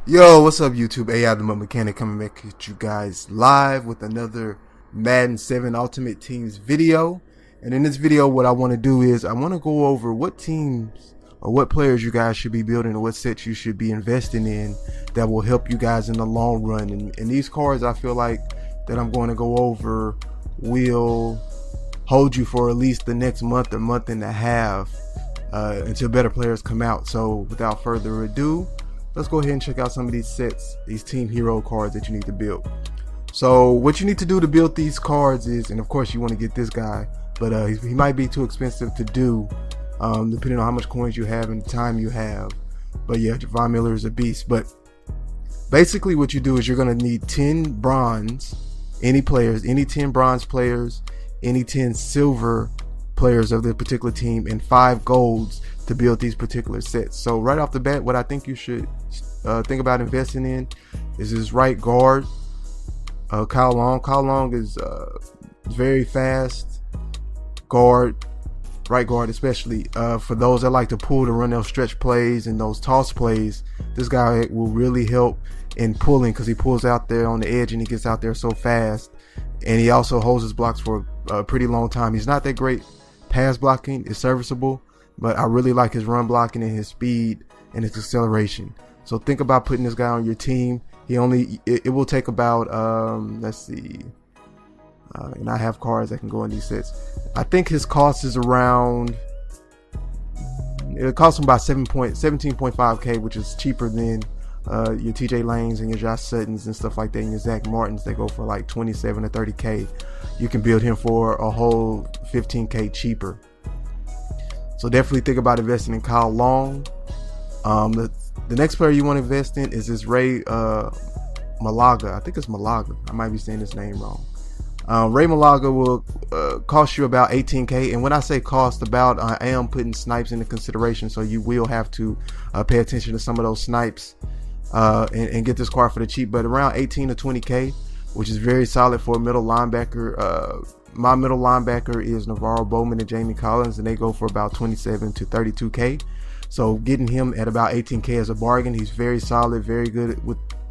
Yo, what's up YouTube? AI the Mud Mechanic coming back at you guys live with another Madden 7 Ultimate Teams video. And in this video, what I want to do is I want to go over what teams or what players you guys should be building or what sets you should be investing in that will help you guys in the long run. And these cards I feel like that I'm going to go over will hold you for at least the next month or month and a half until better players come out. So without further ado, let's go ahead and check out some of these sets, these team hero cards that you need to build. So what you need to do to build these cards is, and of course you want to get this guy, but he might be too expensive to do depending on how much coins you have and the time you have. But yeah, Von Miller is a beast. But basically what you do is you're going to need 10 bronze, any 10 bronze players, any 10 silver players of the particular team, and 5 golds to build these particular sets. So right off the bat, what I think you should think about investing in is his right guard, Kyle Long. Kyle Long is very fast guard, right guard especially. For those that like to pull to run those stretch plays and those toss plays, this guy will really help in pulling because he pulls out there on the edge and he gets out there so fast. And he also holds his blocks for a pretty long time. He's not that great pass blocking, it's serviceable, but I really like his run blocking and his speed and his acceleration. So think about putting this guy on your team. It will take about let's see, and I have cards that can go in these sets. I think his cost is around, it'll cost him about 17.5k, which is cheaper than your TJ Lanes and your Josh Suttons and stuff like that, and your Zach Martins. They go for like 27 or 30k. You can build him for a whole 15k cheaper. So definitely think about investing in Kyle Long. The next player you want to invest in is this Ray Malaga. I think it's Malaga. I might be saying his name wrong. Ray Malaga will cost you about 18k, and when I say cost, I am putting snipes into consideration, so you will have to pay attention to some of those snipes and get this card for the cheap, but around 18 to 20k, which is very solid for a middle linebacker. My middle linebacker is Navarro Bowman and Jamie Collins, and they go for about 27 to 32k. So getting him at about 18k is a bargain. He's very solid, very good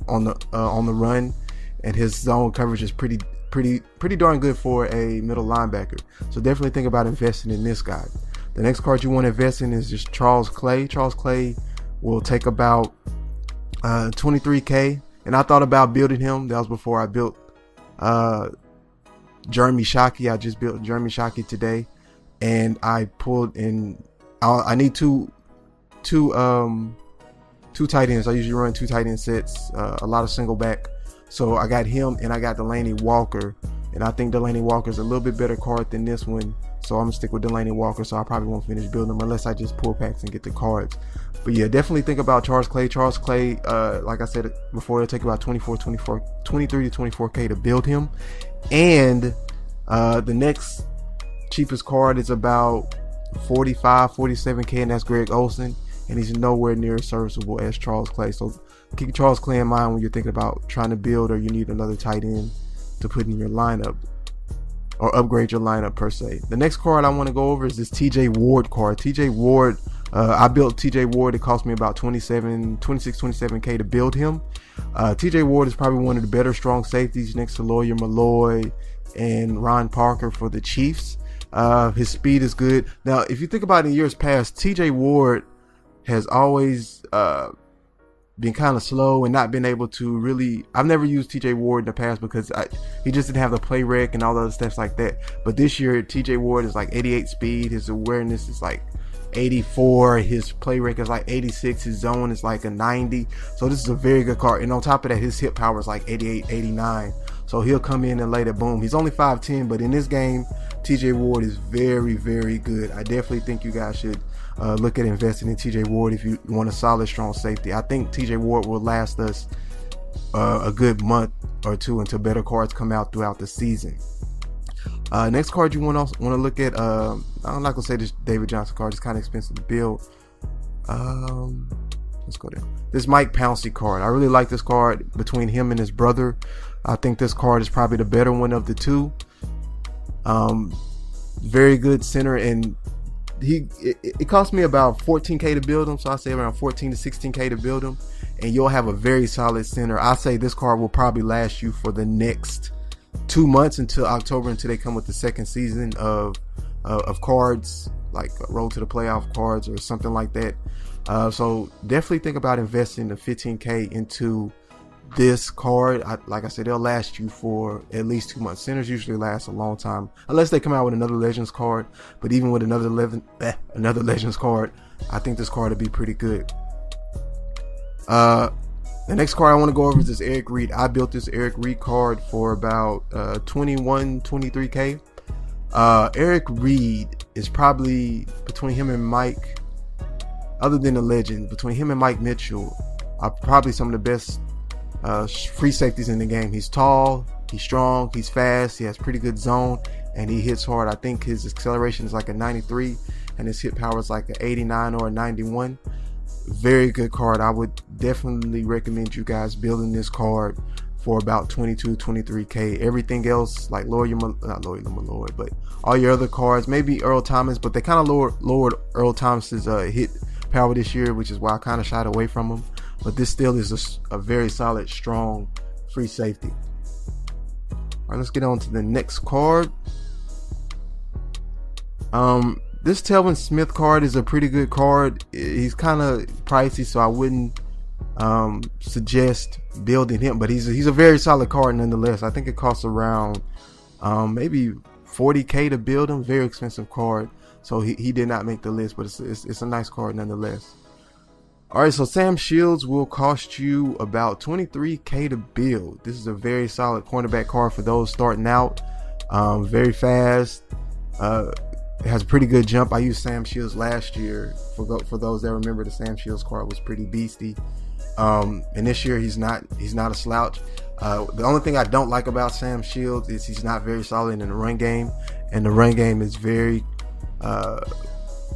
on the run, and his zone coverage is pretty darn good for a middle linebacker. So definitely think about investing in this guy. The next card you want to invest in is just Charles Clay. Charles Clay will take about 23k, and I thought about building him. That was before I built Jeremy Shockey. I just built Jeremy Shockey today, and I pulled in. I need two tight ends. I usually run 2 tight end sets, a lot of single back. So I got him, and I got Delaney Walker, and I think Delaney Walker is a little bit better card than this one. So I'm gonna stick with Delaney Walker. So I probably won't finish building them unless I just pull packs and get the cards. But yeah, definitely think about Charles Clay. Charles Clay, like I said before, it'll take about 23 to 24k to build him. And the next cheapest card is about 47k, and that's Greg Olsen, and he's nowhere near as serviceable as Charles Clay. So keep Charles Clay in mind when you're thinking about trying to build, or you need another tight end to put in your lineup or upgrade your lineup per se. The next card I want to go over is this TJ Ward card. TJ Ward, I built TJ Ward. It cost me about 27k to build him. TJ Ward is probably one of the better strong safeties next to Lawyer Malloy and Ron Parker for the Chiefs. His speed is good. Now, if you think about it, in years past, TJ Ward has always been kind of slow and not been able to really. I've never used TJ Ward in the past because he just didn't have the play rec and all the other stuff like that. But this year, TJ Ward is like 88 speed. His awareness is like 84. His play rec is like 86. His zone is like a 90. So this is a very good card. And on top of that, his hit power is like 88, 89. So he'll come in and lay the boom. He's only 5'10", but in this game, TJ Ward is very, very good. I definitely think you guys should look at investing in TJ Ward if you want a solid, strong safety. I think TJ Ward will last us a good month or two until better cards come out throughout the season. Next card you want to look at, I'm not gonna say this David Johnson card. It's kind of expensive to build. Let's go there. This Mike Pouncey card. I really like this card. Between him and his brother, I think this card is probably the better one of the two. Very good center, and it cost me about 14k to build him, so I say around 14 to 16k to build him. and you'll have a very solid center. I say this card will probably last you for the next 2 months until October, until they come with the second season of cards, like Road to the Playoff cards or something like that. So definitely think about investing the 15K into this card. Like I said, they'll last you for at least 2 months. Centers usually last a long time unless they come out with another Legends card, but even with another Legends card, I think this card would be pretty good. The next card I want to go over is this Eric Reed. I built this Eric Reed card for about 23K. Eric Reed is probably, between him and Mike, other than the legend, between him and Mike Mitchell, are probably some of the best free safeties in the game. He's tall, he's strong, he's fast, he has pretty good zone, and he hits hard. I think his acceleration is like a 93 and his hit power is like an 89 or a 91. Very good card. I would definitely recommend you guys building this card for about 23K. Everything else, like not Lloyd, but all your other cards, maybe Earl Thomas, but they kind of lowered Earl Thomas's hit power this year, which is why I kind of shied away from him. But this still is a very solid, strong free safety. All right, let's get on to the next card. This Telvin Smith card is a pretty good card. He's kind of pricey, so I wouldn't suggest building him, but he's a very solid card nonetheless. I think it costs around maybe 40K to build him. Very expensive card, so he did not make the list, but it's a nice card nonetheless. All right, so Sam Shields will cost you about 23K to build. This is a very solid cornerback card for those starting out. Very fast. It has a pretty good jump. I used Sam Shields last year. For those that remember, the Sam Shields card was pretty beastie. And this year he's not a slouch. The only thing I don't like about Sam Shields is he's not very solid in the run game, and the run game is very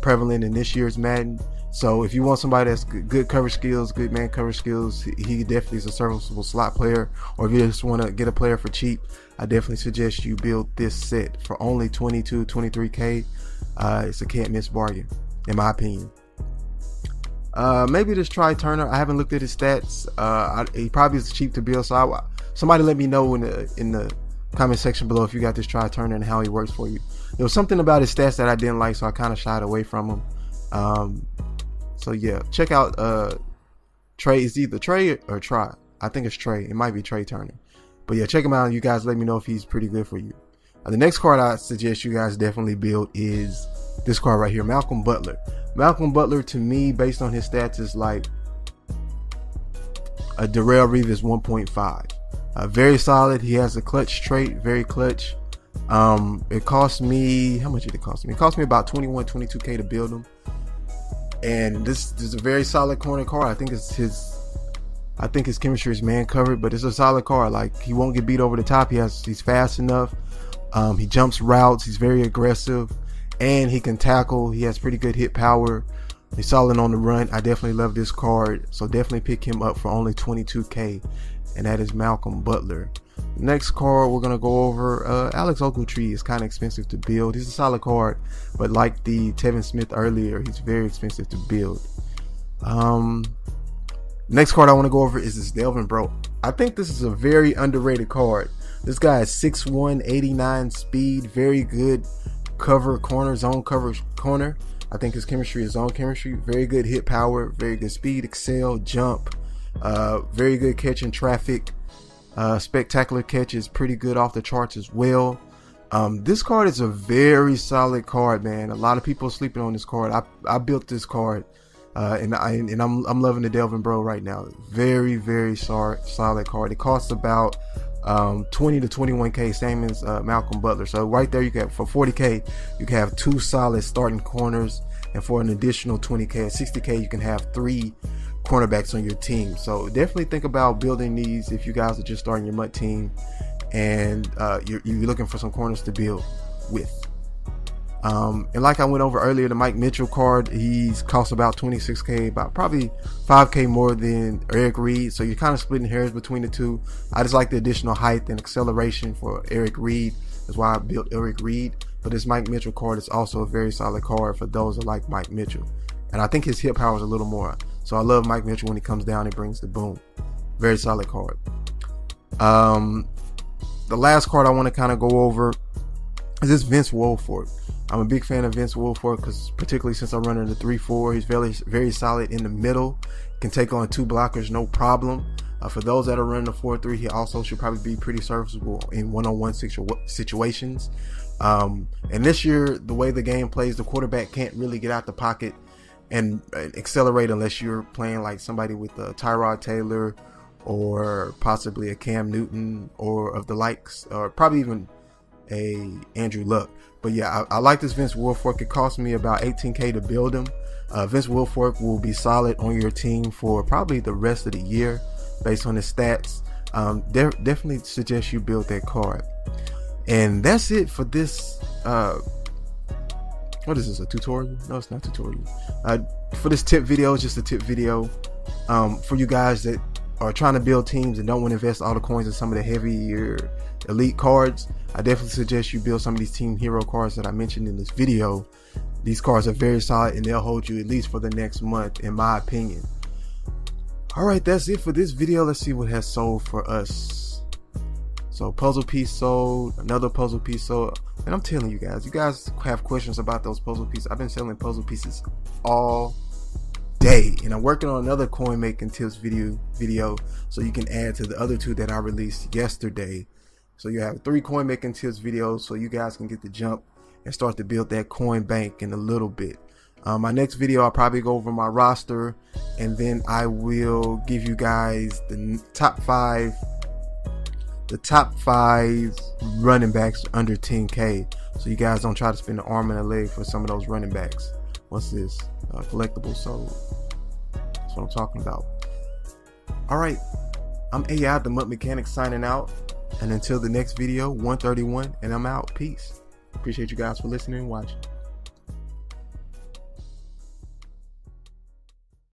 prevalent in this year's Madden. So if you want somebody that's good coverage skills, good man coverage skills, he definitely is a serviceable slot player. Or if you just want to get a player for cheap, I definitely suggest you build this set for only 23K. It's a can't miss bargain, in my opinion. Maybe just try Turner. I haven't looked at his stats. He probably is cheap to build. So somebody let me know in the comment section below if you got this Try Turner and how he works for you. There was something about his stats that I didn't like, so I kind of shied away from him. So yeah, check out Trey. It's either Trey or Try. I think it's Trey. It might be Trey Turner. But yeah, check him out. You guys let me know if he's pretty good for you. The next card I suggest you guys definitely build is this card right here, Malcolm Butler. Malcolm Butler, to me, based on his stats, is like a Darrell Revis 1.5. Very solid. He has a clutch trait, very clutch. It cost me, how much did it cost me? It cost me about 22K to build him. And this is a very solid corner card. I think his chemistry is man covered, but it's a solid card. Like, he won't get beat over the top. He's fast enough. He jumps routes. He's very aggressive, and he can tackle. He has pretty good hit power. He's solid on the run. I definitely love this card, so definitely pick him up for only 22K, and that is Malcolm Butler. Next card we're gonna go over, Alex Ogletree is kind of expensive to build. He's a solid card, but like the Tevin Smith earlier, he's very expensive to build. Next card I want to go over is this Delvin Bro. I think this is a very underrated card. This guy is 6'1", 89 speed, very good zone coverage corner. I think his chemistry is zone chemistry. Very good hit power, very good speed, excel, jump, very good catch in traffic. Spectacular catches, pretty good off the charts as well. This card is a very solid card, man. A lot of people are sleeping on this card. I built this card, and I'm loving the Delvin Bro right now. Very, very solid card. It costs about 20 to 21K, same as Malcolm Butler. So right there, you can, for 40K, you can have 2 solid starting corners, and for an additional 20K, at 60K, you can have 3 cornerbacks on your team. So definitely think about building these if you guys are just starting your MUT team and you're looking for some corners to build with. And like I went over earlier, the Mike Mitchell card, he's cost about 26K, about probably 5K more than Eric Reed. So you're kind of splitting hairs between the two. I just like the additional height and acceleration for Eric Reed. That's why I built Eric Reed. But this Mike Mitchell card is also a very solid card for those that like Mike Mitchell. And I think his hit power is a little more. So I love Mike Mitchell when he comes down and brings the boom. Very solid card. The last card I want to kind of go over is this Vince Wilfork. I'm a big fan of Vince Wilfork because particularly since I'm running the 3-4, he's very solid in the middle. Can take on 2 blockers, no problem. For those that are running the 4-3, he also should probably be pretty serviceable in one-on-one situations. And this year, the way the game plays, the quarterback can't really get out the pocket and accelerate unless you're playing like somebody with a Tyrod Taylor or possibly a Cam Newton or of the likes, or probably even a Andrew Luck. But yeah, I like this Vince Wilfork. It cost me about $18K to build him. Vince Wilfork will be solid on your team for probably the rest of the year based on his stats. Definitely suggest you build that card. And that's it for this. What is this, a tutorial? No, it's not a tutorial. For this tip video, it's just a tip video for you guys that are trying to build teams and don't want to invest all the coins in some of the heavier elite cards. I definitely suggest you build some of these team hero cards that I mentioned in this video. These cards are very solid and they'll hold you at least for the next month, in my opinion. Alright, that's it for this video. Let's see what has sold for us. So puzzle piece sold, another puzzle piece sold. And I'm telling you guys have questions about those puzzle pieces. I've been selling puzzle pieces all day, and I'm working on another coin making tips video so you can add to the other 2 that I released yesterday. So you have 3 coin making tips videos so you guys can get the jump and start to build that coin bank in a little bit. My next video, I'll probably go over my roster, and then I will give you guys the top 5 running backs under 10K, so you guys don't try to spend an arm and a leg for some of those running backs. What's this? Collectible sold. That's what I'm talking about. Alright, I'm AI the Mud Mechanic signing out, and until the next video, 131, and I'm out. Peace. Appreciate you guys for listening and watching.